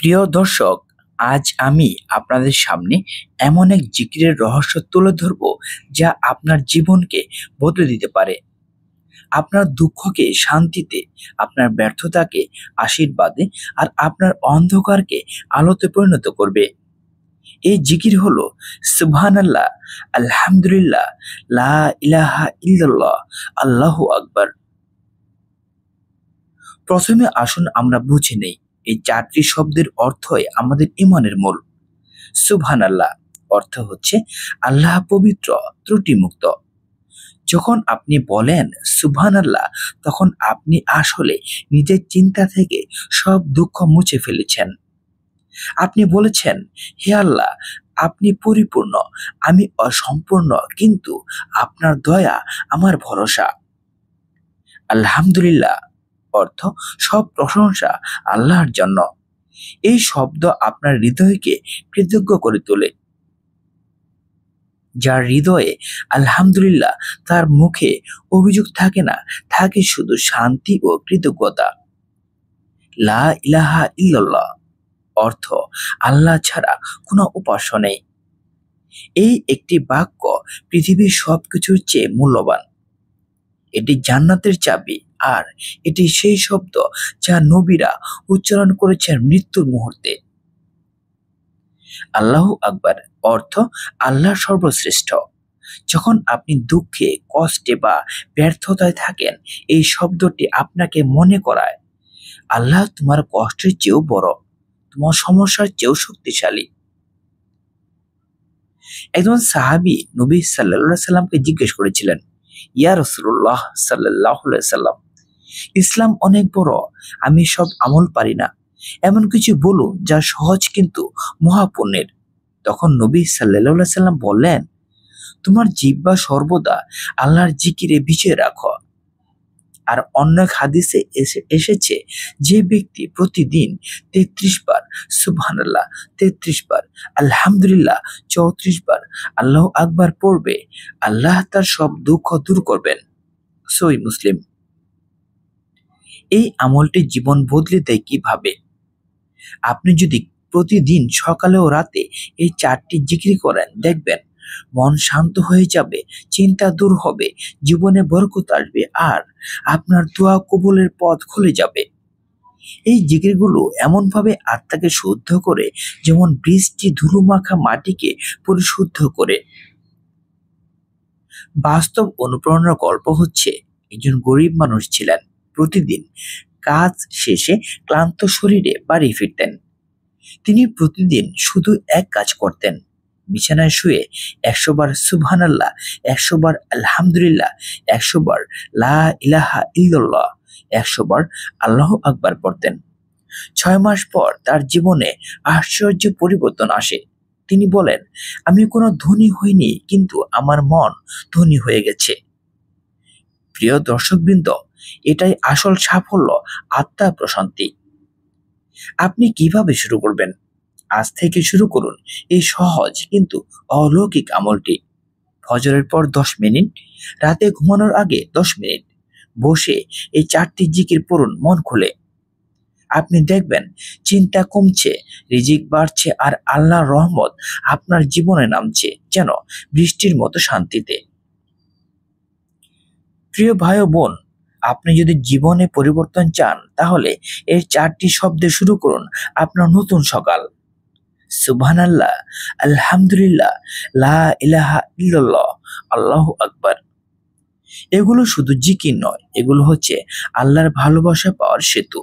প্রিয় দর্শক, আজ আমি আপনাদের সামনে এমন এক জিকিরের রহস্য তুলে ধরব যা আপনার জীবনকে বদলে দিতে পারে। আপনার দুঃখকে শান্তিতে, আপনার ব্যর্থতাকে আশীর্বাদে, আর আপনার অন্ধকারকে আলোতে পরিণত করবে। এই জিকির হলো সুবহানাল্লাহ, আলহামদুলিল্লাহ, লা ইলাহা ইল্লাল্লাহ, আল্লাহু আকবার। প্রথমে আসুন আমরা বুঝে নেই এই চারটি শব্দের অর্থই আমাদের ইমানের মূল। সুবহানাল্লাহ অর্থ হচ্ছে আল্লাহ পবিত্র, ত্রুটিমুক্ত। যখন আপনি বলেন সুবহানাল্লাহ, তখন আপনি আসলে নিজের চিন্তা থেকে সব দুঃখ মুছে ফেলেছেন। আপনি বলেছেন, হে আল্লাহ, আপনি পরিপূর্ণ, আমি অসম্পূর্ণ, কিন্তু আপনার দয়া আমার ভরসা। আলহামদুলিল্লাহ অর্থ সব প্রশংসা আল্লাহর জন্য। এই শব্দ আপনার হৃদয়কে কৃতজ্ঞ করে তোলে। যার হৃদয়ে আলহামদুলিল্লাহ, তার মুখে অভিযোগ থাকে না, থাকে শুধু শান্তি ও কৃতজ্ঞতা। লা ইলাহা ইল্লাল্লাহ অর্থ আল্লাহ ছাড়া কোনো উপাস্য নেই। এই একটি বাক্য পৃথিবীর সবকিছুর চেয়ে মূল্যবান। এটি জান্নাতের চাবি, আর এটি সেই শব্দ যা নবীরা উচ্চারণ করেছেন মৃত্যুর মুহূর্তে। আল্লাহু আকবার অর্থ আল্লাহ সর্বশ্রেষ্ঠ। যখন আপনি দুঃখে, কষ্টে বা ব্যর্থতায় থাকেন, এই শব্দটি আপনাকে মনে করায় আল্লাহ তোমার কষ্টের চেয়েও বড়, তোমার সমস্যার চেয়েও শক্তিশালী। একজন সাহাবী নবী সাল্লাল্লাহু আলাইহি সাল্লামকে জিজ্ঞেস করেছিলেন, ইয়া রাসূলুল্লাহ সাল্লাল্লাহু আলাইহি সাল্লাম, ইসলাম অনেক বড়, আমি সব আমল পারি না, এমন কিছু বলুন যা সহজ কিন্তু মহাপুণ্যের। তখন নবী সাল্লাল্লাহু আলাইহি সাল্লাম বললেন, তোমার জিহ্বা সর্বদা আল্লাহর জিকিরে ভিজিয়ে রাখো। আর অন্য এক হাদিসে এসেছে, যে ব্যক্তি প্রতিদিন ৩৩ বার সুবহানাল্লাহ, ৩৩ বার আলহামদুলিল্লাহ, ৩৪ বার আল্লাহু আকবার পড়বে, আল্লাহ তার সব দুঃখ দূর করবেন। সহিহ মুসলিম। এই আমলটি জীবন বদলে দেয় কিভাবে? আপনি যদি প্রতিদিন সকালে ও রাতে এই চারটি জিকির করেন, দেখবেন মন শান্ত হয়ে যাবে, চিন্তা দূর হবে, জীবনে বরকত আসবে, আর আপনার দোয়া কবুলের পথ খুলে যাবে। এই জিকিরগুলো এমনভাবে আত্মাকে শুদ্ধ করে, যেমন বৃষ্টি ধুলোমাখা মাটিকে পরিশুদ্ধ করে। বাস্তব অনুপ্রেরণার গল্প হচ্ছে, একজন গরিব মানুষ ছিলেন। প্রতিদিন কাজ শেষে ক্লান্ত শরীরে বাড়ি ফিরতেন। তিনি প্রতিদিন শুধু এক কাজ করতেন, বিছানায় শুয়ে ১০০ বার সুবহানাল্লাহ, ১০০ বার আলহামদুলিল্লাহ, ১০০ বার লা ইলাহা ইল্লাল্লাহ, ১০০ বার আল্লাহু আকবার পড়তেন। ৬ মাস পর তার জীবনে আশ্চর্য পরিবর্তন আসে। তিনি বলেন, আমি কোনো ধনী হইনি, কিন্তু আমার মন ধনী হয়ে গেছে। প্রিয় দর্শকবৃন্দ, এটাই আসল সাফল্য, আত্মার প্রশান্তি। আপনি কিভাবে শুরু করবেন? আজ থেকে শুরু করুন এই সহজ কিন্তু অলৌকিক আমলটি। ফজরের পর ১০ মিনিট, রাতে ঘুমানোর আগে ১০ মিনিট বসে এই চারটি জিকির পড়ুন মন খুলে। আপনি দেখবেন চিন্তা কমছে, রিজিক বাড়ছে, আর আল্লাহর রহমত আপনার জীবনে নামছে যেন বৃষ্টির মতো শান্তিতে। প্রিয় ভাই ও বোন, আপনি যদি জীবনে পরিবর্তন চান, তাহলে এই চারটি শব্দে শুরু করুন আপনার নতুন সকাল। সুবহানাল্লাহ, আলহামদুলিল্লাহ, লা ইলাহা ইল্লাল্লাহ, আল্লাহু আকবার। এগুলো শুধু জিকির নয়, এগুলো হচ্ছে আল্লাহর ভালোবাসা পাওয়ার সেতু।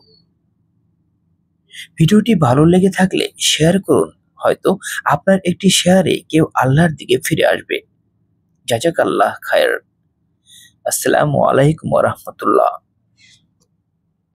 ভিডিওটি ভালো লেগে থাকলে শেয়ার করুন, হয়তো আপনার একটি শেয়ারে কেউ আল্লাহর দিকে ফিরে আসবে। জাযাকাল্লাহ খায়ের। আসসালামু আলাইকুম ওয়া রাহমাতুল্লাহ।